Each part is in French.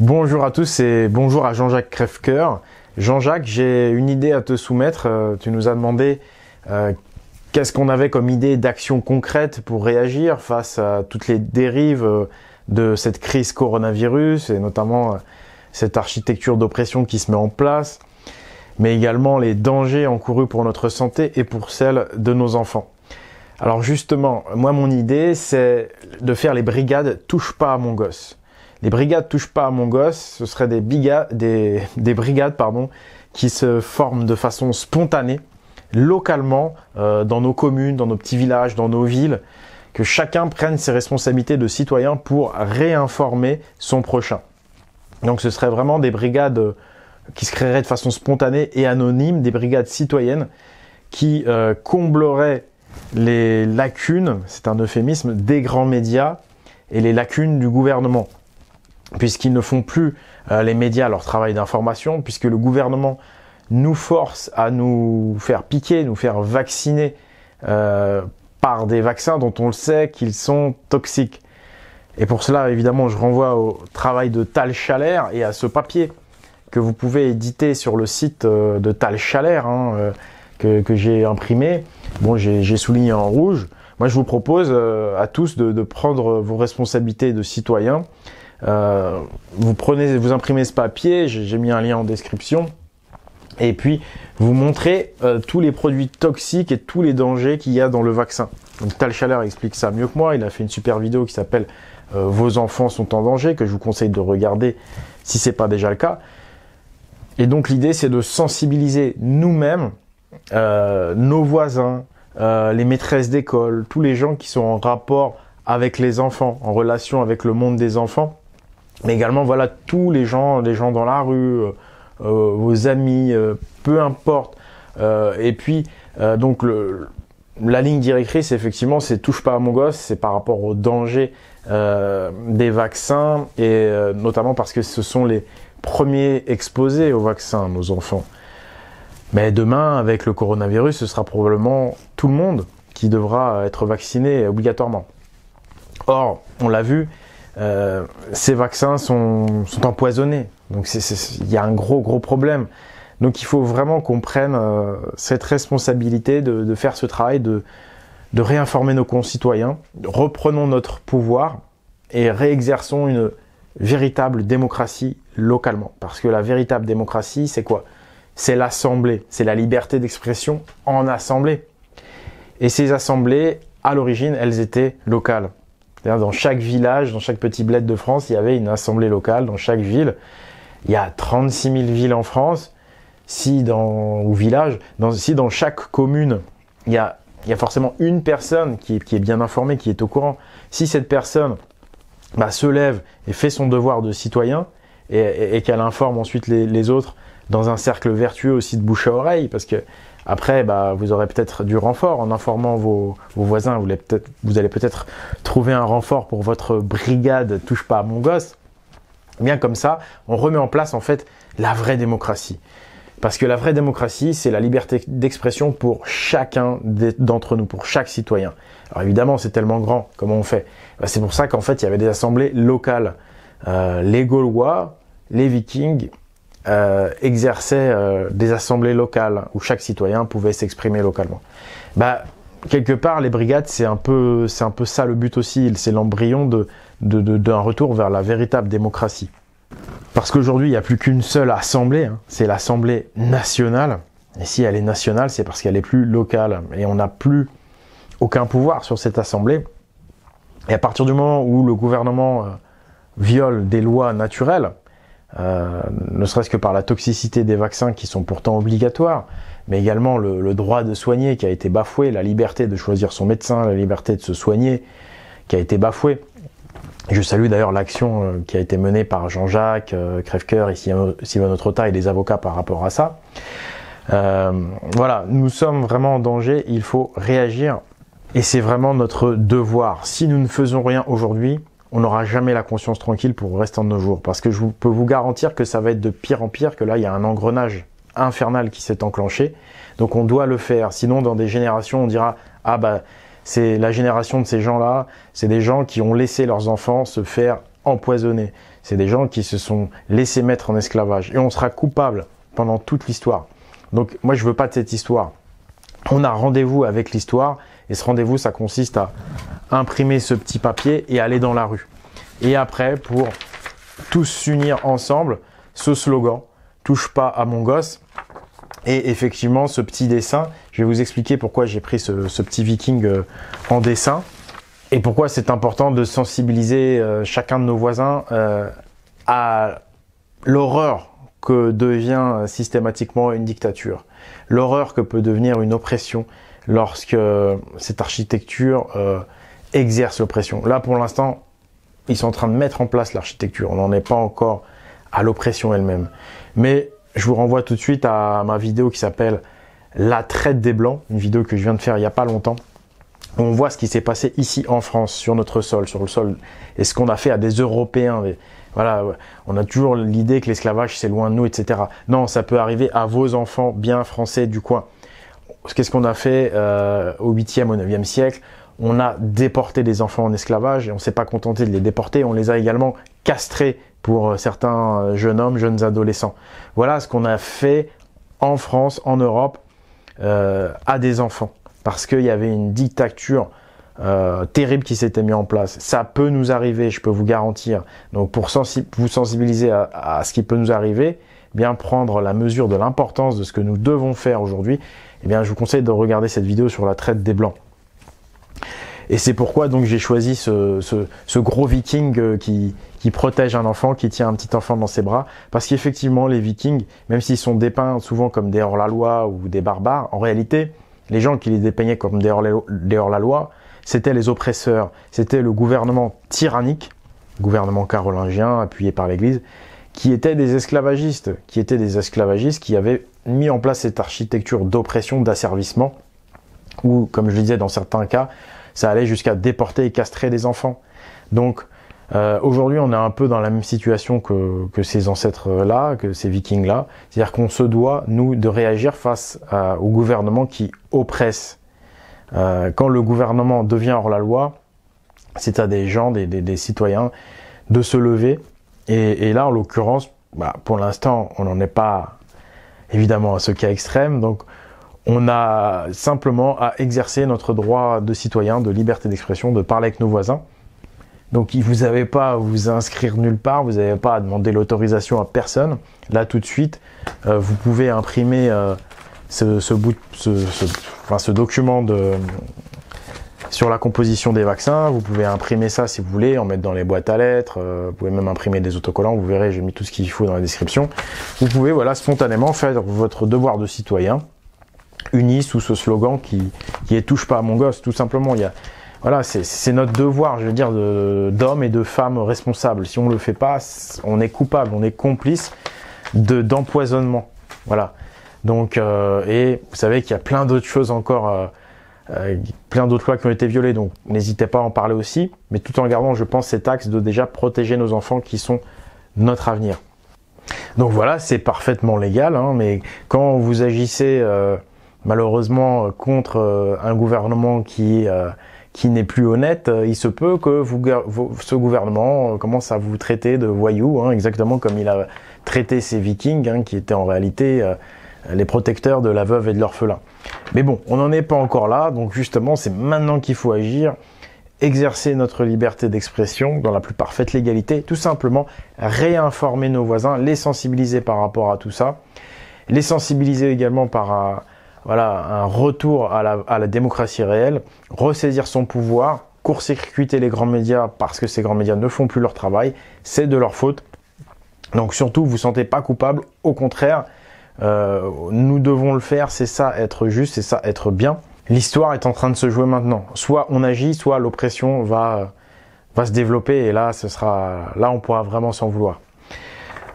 Bonjour à tous et bonjour à Jean-Jacques Crèvecoeur. Jean-Jacques, j'ai une idée à te soumettre. Tu nous as demandé qu'est-ce qu'on avait comme idée d'action concrète pour réagir face à toutes les dérives de cette crise coronavirus et notamment cette architecture d'oppression qui se met en place, mais également les dangers encourus pour notre santé et pour celle de nos enfants. Alors justement, moi mon idée c'est de faire les brigades Touche pas à mon gosse. Les brigades Touche pas à mon gosse, ce seraient des brigades qui se forment de façon spontanée, localement, dans nos communes, dans nos petits villages, dans nos villes, que chacun prenne ses responsabilités de citoyen pour réinformer son prochain. Donc ce seraient vraiment des brigades qui se créeraient de façon spontanée et anonyme, des brigades citoyennes qui combleraient les lacunes, c'est un euphémisme, des grands médias et les lacunes du gouvernement. Puisqu'ils ne font plus les médias leur travail d'information, puisque le gouvernement nous force à nous faire piquer, nous faire vacciner par des vaccins dont on le sait qu'ils sont toxiques. Et pour cela, évidemment, je renvoie au travail de Tal Schaller et à ce papier que vous pouvez éditer sur le site de Tal Schaller, que j'ai imprimé. Bon, j'ai souligné en rouge. Moi, je vous propose à tous de prendre vos responsabilités de citoyens. Vous imprimez ce papier, j'ai mis un lien en description, et puis vous montrez tous les produits toxiques et tous les dangers qu'il y a dans le vaccin. Donc Tal Schaller explique ça mieux que moi, il a fait une super vidéo qui s'appelle Vos enfants sont en danger, que je vous conseille de regarder si c'est pas déjà le cas. Et donc l'idée c'est de sensibiliser nous-mêmes, nos voisins, les maîtresses d'école, tous les gens qui sont en rapport avec les enfants, en relation avec le monde des enfants, mais également voilà tous les gens dans la rue, vos amis, peu importe. Et puis donc la ligne directrice effectivement c'est touche pas à mon gosse, c'est par rapport au danger des vaccins et notamment parce que ce sont les premiers exposés aux vaccins, nos enfants. Mais demain avec le coronavirus, ce sera probablement tout le monde qui devra être vacciné obligatoirement. Or, on l'a vu, ces vaccins sont empoisonnés. Donc il y a un gros problème. Donc il faut vraiment qu'on prenne cette responsabilité de faire ce travail, de réinformer nos concitoyens, reprenons notre pouvoir et réexerçons une véritable démocratie localement. Parce que la véritable démocratie, c'est quoi? C'est l'assemblée, c'est la liberté d'expression en assemblée. Et ces assemblées, à l'origine, elles étaient locales. Dans chaque village, dans chaque petit bled de France, il y avait une assemblée locale. Dans chaque ville, il y a 36 000 villes en France. Si dans chaque commune, il y a forcément une personne qui est bien informée, qui est au courant. Si cette personne se lève et fait son devoir de citoyen et qu'elle informe ensuite les autres dans un cercle vertueux aussi de bouche à oreille, parce que après, vous aurez peut-être du renfort en informant vos voisins. Vous allez peut-être trouver un renfort pour votre brigade Touche pas à mon gosse. Bien comme ça, on remet en place en fait la vraie démocratie. Parce que la vraie démocratie, c'est la liberté d'expression pour chacun d'entre nous, pour chaque citoyen. Alors évidemment, c'est tellement grand, comment on fait? C'est pour ça qu'en fait, il y avait des assemblées locales. Les Gaulois, les Vikings, exerçaient des assemblées locales où chaque citoyen pouvait s'exprimer localement. Quelque part, les brigades, c'est un peu ça le but aussi. C'est l'embryon d'un retour vers la véritable démocratie. Parce qu'aujourd'hui, il n'y a plus qu'une seule assemblée, c'est l'Assemblée nationale. Et si elle est nationale, c'est parce qu'elle est plus locale. Et on n'a plus aucun pouvoir sur cette assemblée. Et à partir du moment où le gouvernement viole des lois naturelles, ne serait-ce que par la toxicité des vaccins qui sont pourtant obligatoires, mais également le droit de soigner qui a été bafoué, la liberté de choisir son médecin, la liberté de se soigner qui a été bafouée. Je salue d'ailleurs l'action qui a été menée par Jean-Jacques Crèvecoeur et Sylvain Autrota et les avocats par rapport à ça. Voilà, nous sommes vraiment en danger, il faut réagir et c'est vraiment notre devoir. Si nous ne faisons rien aujourd'hui, on n'aura jamais la conscience tranquille pour le restant de nos jours. Parce que je peux vous garantir que ça va être de pire en pire, que là, il y a un engrenage infernal qui s'est enclenché. Donc on doit le faire. Sinon, dans des générations, on dira « Ah c'est la génération de ces gens-là, c'est des gens qui ont laissé leurs enfants se faire empoisonnés. C'est des gens qui se sont laissés mettre en esclavage. Et on sera coupable pendant toute l'histoire. Donc moi, je veux pas de cette histoire. On a rendez-vous avec l'histoire. Et ce rendez-vous, ça consiste à imprimer ce petit papier et aller dans la rue. Et après, pour tous s'unir ensemble, ce slogan, touche pas à mon gosse. Et effectivement, ce petit dessin, je vais vous expliquer pourquoi j'ai pris ce petit viking en dessin. Et pourquoi c'est important de sensibiliser chacun de nos voisins à l'horreur que devient systématiquement une dictature. L'horreur que peut devenir une oppression lorsque cette architecture exerce l'oppression. Là, pour l'instant, ils sont en train de mettre en place l'architecture. On n'en est pas encore à l'oppression elle-même. Mais je vous renvoie tout de suite à ma vidéo qui s'appelle « La traite des Blancs », une vidéo que je viens de faire il n'y a pas longtemps. On voit ce qui s'est passé ici en France, sur notre sol, sur le sol, et ce qu'on a fait à des Européens. Voilà, on a toujours l'idée que l'esclavage c'est loin de nous, etc. Non, ça peut arriver à vos enfants bien français du coin. Qu'est-ce qu'on a fait au 8e, au 9e siècle? On a déporté des enfants en esclavage et on ne s'est pas contenté de les déporter, on les a également castrés pour certains jeunes hommes, jeunes adolescents. Voilà ce qu'on a fait en France, en Europe, à des enfants. Parce qu'il y avait une dictature terrible qui s'était mise en place. Ça peut nous arriver, je peux vous garantir. Donc pour vous sensibiliser à ce qui peut nous arriver, bien prendre la mesure de l'importance de ce que nous devons faire aujourd'hui, eh bien je vous conseille de regarder cette vidéo sur la traite des Blancs. Et c'est pourquoi donc j'ai choisi ce gros viking qui protège un enfant, qui tient un petit enfant dans ses bras. Parce qu'effectivement, les vikings, même s'ils sont dépeints souvent comme des hors-la-loi ou des barbares, en réalité, les gens qui les dépeignaient comme des hors-la-loi, c'était les oppresseurs, c'était le gouvernement tyrannique, gouvernement carolingien appuyé par l'Église, qui étaient des esclavagistes, qui avaient mis en place cette architecture d'oppression, d'asservissement, où, comme je le disais, dans certains cas, ça allait jusqu'à déporter et castrer des enfants. Donc, aujourd'hui, on est un peu dans la même situation que ces ancêtres-là, que ces vikings-là. C'est-à-dire qu'on se doit, nous, de réagir face au gouvernement qui oppresse. Quand le gouvernement devient hors-la-loi, c'est à des gens, des citoyens, de se lever. Et là, en l'occurrence, pour l'instant, on n'en est pas, évidemment, à ce cas extrême. Donc, on a simplement à exercer notre droit de citoyen, de liberté d'expression, de parler avec nos voisins. Donc, vous n'avez pas à vous inscrire nulle part, vous n'avez pas à demander l'autorisation à personne. Là, tout de suite, vous pouvez imprimer ce document sur la composition des vaccins. Vous pouvez imprimer ça si vous voulez, en mettre dans les boîtes à lettres. Vous pouvez même imprimer des autocollants. Vous verrez, j'ai mis tout ce qu'il faut dans la description. Vous pouvez, voilà, spontanément faire votre devoir de citoyen, unis sous ce slogan qui est « Touche pas à mon gosse », tout simplement. Voilà, c'est notre devoir, je veux dire, d'hommes et de femmes responsables. Si on le fait pas, on est coupable, on est complice d'empoisonnement. Voilà. Donc, et vous savez qu'il y a plein d'autres choses encore, plein d'autres lois qui ont été violées. Donc, n'hésitez pas à en parler aussi, mais tout en gardant, je pense, cet axe de déjà protéger nos enfants qui sont notre avenir. Donc voilà, c'est parfaitement légal, hein, mais quand vous agissez malheureusement contre un gouvernement qui n'est plus honnête, il se peut que ce gouvernement commence à vous traiter de voyous, hein, exactement comme il a traité ces vikings, hein, qui étaient en réalité les protecteurs de la veuve et de l'orphelin. Mais bon, on n'en est pas encore là, donc justement, c'est maintenant qu'il faut agir, exercer notre liberté d'expression dans la plus parfaite légalité, tout simplement réinformer nos voisins, les sensibiliser par rapport à tout ça, les sensibiliser également par un retour à la démocratie réelle, ressaisir son pouvoir, court-circuiter les grands médias parce que ces grands médias ne font plus leur travail, c'est de leur faute. Donc surtout, vous ne vous sentez pas coupable, au contraire, nous devons le faire, c'est ça être juste, c'est ça être bien. L'histoire est en train de se jouer maintenant. Soit on agit, soit l'oppression va se développer et là, on pourra vraiment s'en vouloir.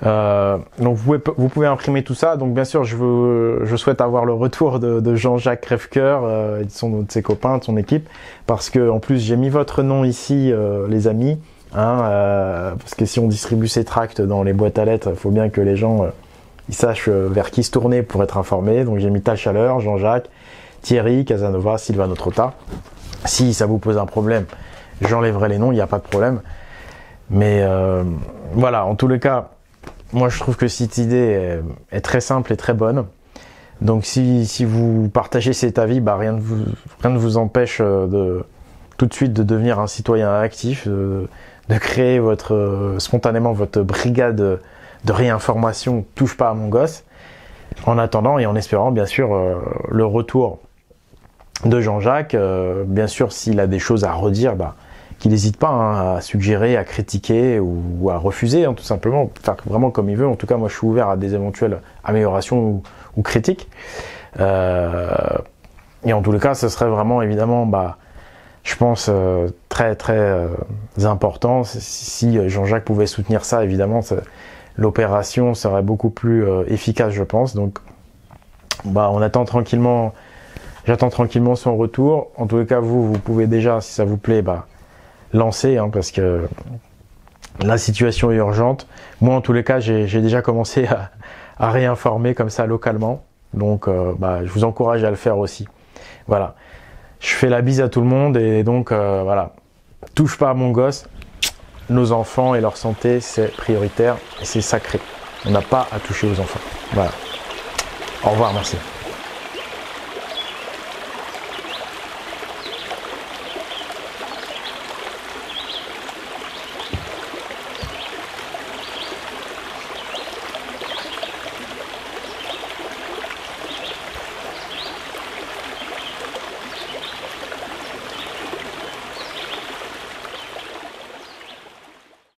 Donc vous pouvez imprimer tout ça. Donc bien sûr, je souhaite avoir le retour de Jean-Jacques Crèvecoeur et de ses copains, de son équipe, parce que en plus j'ai mis votre nom ici, les amis, hein, parce que si on distribue ces tracts dans les boîtes à lettres, il faut bien que les gens ils sachent vers qui se tourner pour être informés. Donc j'ai mis Ta Chaleur, Jean-Jacques, Thierry, Casanova, Sylvano Trotta. Si ça vous pose un problème, j'enlèverai les noms, il n'y a pas de problème. Mais voilà, en tous les cas, moi je trouve que cette idée est très simple et très bonne. Donc si vous partagez cet avis, bah, rien ne vous empêche tout de suite de devenir un citoyen actif, de créer spontanément votre brigade de réinformation touche pas à mon gosse. En attendant et en espérant bien sûr le retour de Jean-Jacques, bien sûr s'il a des choses à redire, bah, qu'il n'hésite pas à suggérer, à critiquer ou à refuser, hein, tout simplement, faire vraiment comme il veut. En tout cas, moi je suis ouvert à des éventuelles améliorations ou critiques. Et en tous les cas, ce serait vraiment évidemment, bah, je pense, très important. Si Jean-Jacques pouvait soutenir ça, évidemment, l'opération serait beaucoup plus efficace, je pense. Donc, bah, j'attends tranquillement son retour. En tous les cas, vous pouvez déjà, si ça vous plaît, bah, lancer, hein, parce que la situation est urgente. Moi, en tous les cas, j'ai déjà commencé à réinformer comme ça localement. Donc, bah, je vous encourage à le faire aussi. Voilà. Je fais la bise à tout le monde et donc, voilà. Touche pas à mon gosse. Nos enfants et leur santé, c'est prioritaire et c'est sacré. On n'a pas à toucher aux enfants. Voilà. Au revoir, merci.